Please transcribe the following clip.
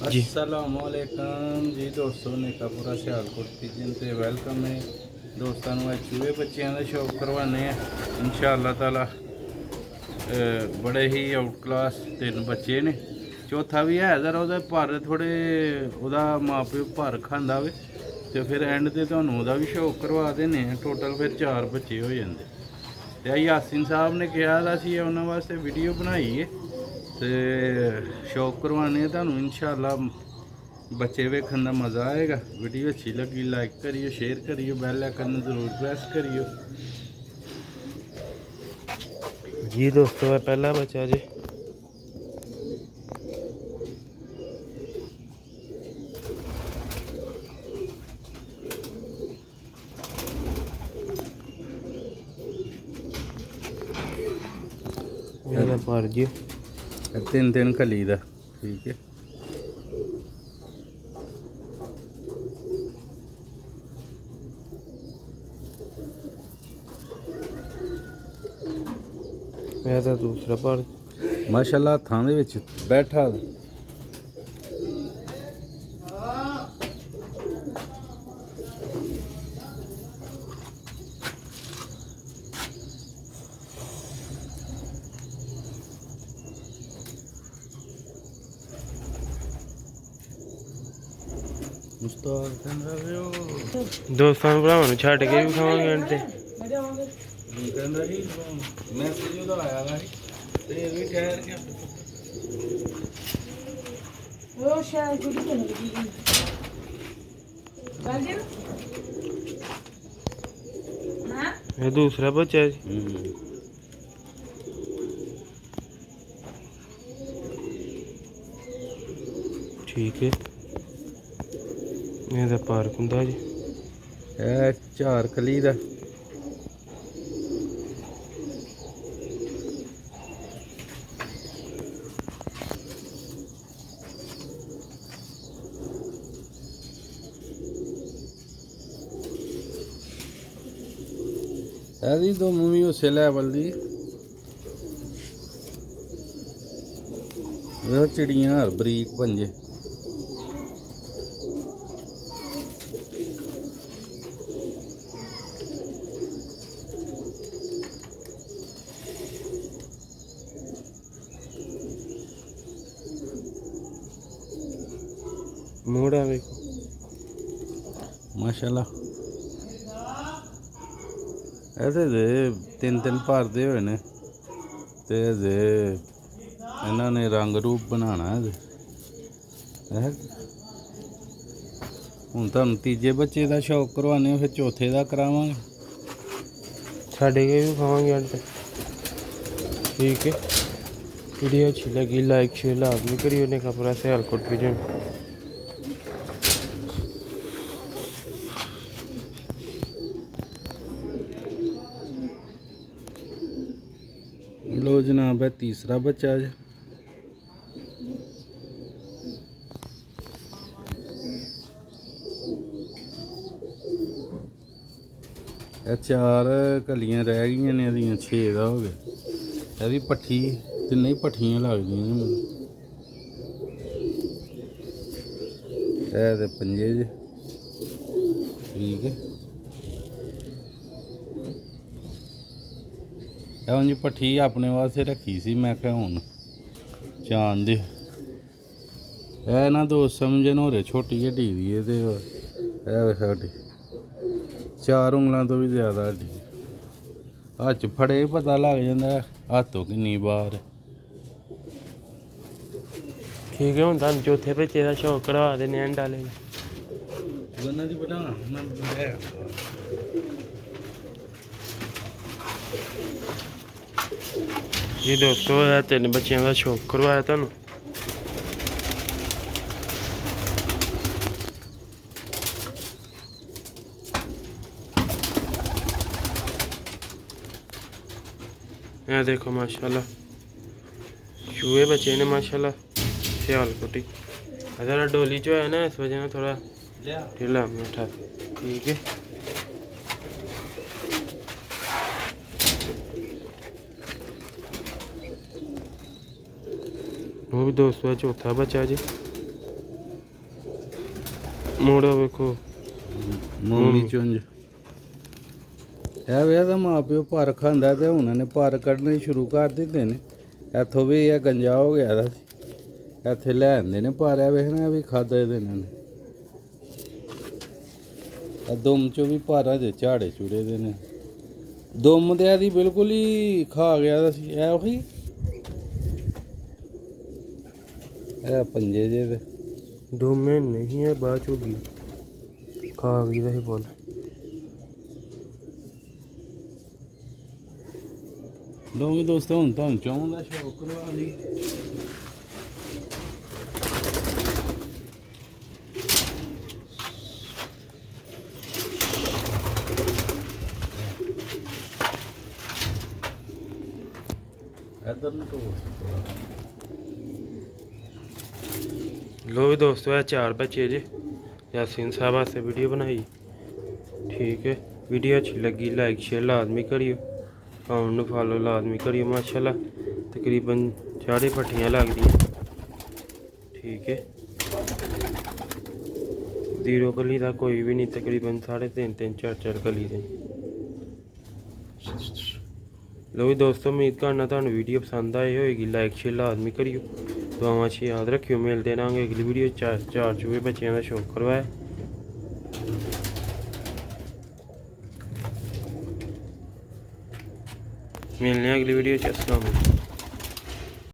जी अस्सलामुअलैकुम जी दोस्तों, नेकापुरा सियालकोट किचन ते वेलकम है दोस्तों। अज चूहे बच्चों का शौक करवाने इंशाअल्लाह ताला। बड़े ही आउट क्लास 3 बच्चे ने, चौथा भी है जरा वो पर थोड़े वह माँ प्यो पर खांदा वे, तो फिर एंड ते तुहानूं ओहदा भी शौक करवा देने। टोटल फिर 4 बच्चे हो जाते। तो यासिन साहब ने कहा था सी उन्होंने वास्ते वीडियो बनाई है तो शौक करवाने तुहानूं इंशाअल्लाह। बच्चे वेखन का मज़ा आएगा। वीडियो अच्छी लगी लाइक करियो, शेयर करियो, बैल आइकन जरूर प्रेस करियो। जी दोस्तों, मैं पहला बच्चा जी। मेरा पर जी 3 खली दा, ठीक है। मेरा दूसरा पर माशाअल्लाह हत्थां दे विच बैठा मुस्ताक कहंदा वे ओ दोस्तों भरावां नूं छड्ड के भी खावांगे एंड ते कहंदा ही मैसेज ओहदा आया दा ही ते ये भी ठहर के वो शायद गुडी चली गई गाजर हां ये दूसरा बच्चा है जी। ठीक है, मेरा पार्क हुंदा जी। ए 4 खली दा। ऐसी तो मूवी उसे लैवल दी चिड़ियां हर बरीक पंजे। मूड़ा देखो माशाल्लाह। ऐसे दे 3 भरदे हुए ने ते दे इन्हां ने रंग रूप बनाना है। हुण तुहानूं तीजे बच्चे का शौक करवाने, फिर चौथे का करावांगे। छड्ड के भी खावांगे एंड ते ठीक है। वीडियो अच्छी लगी लाइक शेयर लाजमी करियो। नेकापुरा सियालकोट किचन। लो जनाब, है तीसरा बच्चा जी। ਇਹ 4 कलियां रह गई ने, ਇਹਦੀਆਂ 6 ਦਾ ਹੋ ਗਿਆ। ਇਹ ਵੀ ਪੱਠੀ ਤੇ ਨਹੀਂ ਪੱਠੀਆਂ ਲੱਗਦੀਆਂ ਨੇ ਮੈਨੂੰ। ਇਹ ਤੇ ਪੰਜੇ ਜੇ, ਠੀਕ ਹੈ। ਇਹ ਉਂਝ ਪੱਠੀ ਆਪਣੇ ਵਾਸਤੇ ਰੱਖੀ ਸੀ, ਮੈਂ ਕਿਹਾ ਹੁਣ ਚਾਣ ਦੇ। ਇਹ ਨਾ ਦੋਸਤ ਸਮਝਣ ਹੋਰੇ ਛੋਟੀ ਹੱਡੀ ਦੀ ਹੈ ਤੇ ਇਹ ਸਾਡੀ 4 ਉਂਗਲਾਂ ਤੋਂ ਵੀ ਜ਼ਿਆਦਾ ਹੱਡੀ। ਹੱਥ 'ਚ ਫੜੇ ਪਤਾ ਲੱਗ ਜਾਂਦਾ ਹੱਥੋਂ ਕਿੰਨੀ ਬਾਹਰ। ठीक है, हुण तुहानूं चौथे बच्चे का शौक करवा देने एंड वाले ਦੋਨਾਂ ਦੀ ਬਣਾ ਮੈਂ जी। दोस्तों, 3 बच्चों का शौक करवाया तुहानूं। यह देखो माशाल्लाह चूहे बच्चे ने माशाल्लाह सियालकोटी। अगर डोली जो है ना, इस वजह से थोड़ा ढीला मीठा, ठीक है। वो भी दोस्तों चौथा बच्चा जी। ਮੋੜੋ ਵੇਖੋ ਮੂੰਗੀ ਚੁੰਝ ਇਹ ਵੇ ਤਾਂ ਮਾਂ ਪਿਓ ਭਰ ਖਾਂਦਾ ਤੇ ਹੁਣ ਨੇ ਭਰ ਕੱਢਣੇ ਸ਼ੁਰੂ ਕਰ ਦਿੱਤੇ ਨੇ। ਇੱਥੋਂ ਵੀ ਇਹ ਗੰਜਾ ਹੋ ਗਿਆ ਦਾ ਸੀ, ਇੱਥੇ ਲੈ ਆਂਦੇ ਨੇ ਪਰ ਇਹ ਵੇਖਣਾ ਵੀ ਖਾਧਾ ਇਹਦੇ ਨੇ। ਇਹ ਦੁੰਮ ਚੋਂ ਵੀ ਭਾਰਾ ਦੇ ਝਾੜੇ ਚੁੜੇ ਦੇ ਨੇ। ਦੁੰਮ ਤੇ ਇਹਦੀ ਬਿਲਕੁਲ ਹੀ ਖਾ ਗਿਆ ਦਾ ਸੀ। ਇਹ ਉਹੀ ਇਹ ਪੰਜੇ ਜੇ ਦੇ 2 ਮਹੀਨੇ ਹੀ ਹੈ ਬਾਅਦ ਚ ਹੋ ਗਈ, ਖਾ ਗਈ ਦਾ ਇਹ ਬੋਲ। ਲਓ ਵੀ ਦੋਸਤੋ ਹੁਣ ਤੁਹਾਨੂੰ ਚਾਹੁੰ ਦਾ ਸ਼ੌਕ ਕਰਵਾ ਲਈ। ਇੱਧਰ ਨੂੰ ਤੋਂ ਲੋ ਵੀ ਦੋਸਤੋ ਇਹ 4 ਬੱਚੇ ਜੇ यासीन साहब वास्ते वीडियो बनाई। ठीक है, वीडियो अच्छी लगी लाइक शेयर लाजमी करियो, अकाउंट में फॉलो लाजमी करियो। माशाल्लाह तकरीबन 4 पट्टियाँ लग दी। ठीक है, 0 कली का कोई भी नहीं, तकरीबन 3.5 4 कली दे। लो भी दोस्तों उम्मीद करना तुहानू वीडियो पसंद आई होएगी, लाइक शेयर लाजमी करियो, दुआवां च याद रखियो। मिलते रहेंगे अगली वीडियो। 4 चूहे बच्चों का शौक करवाया। मिलने अगली वीडियो। अस्सलाम वालेकुम।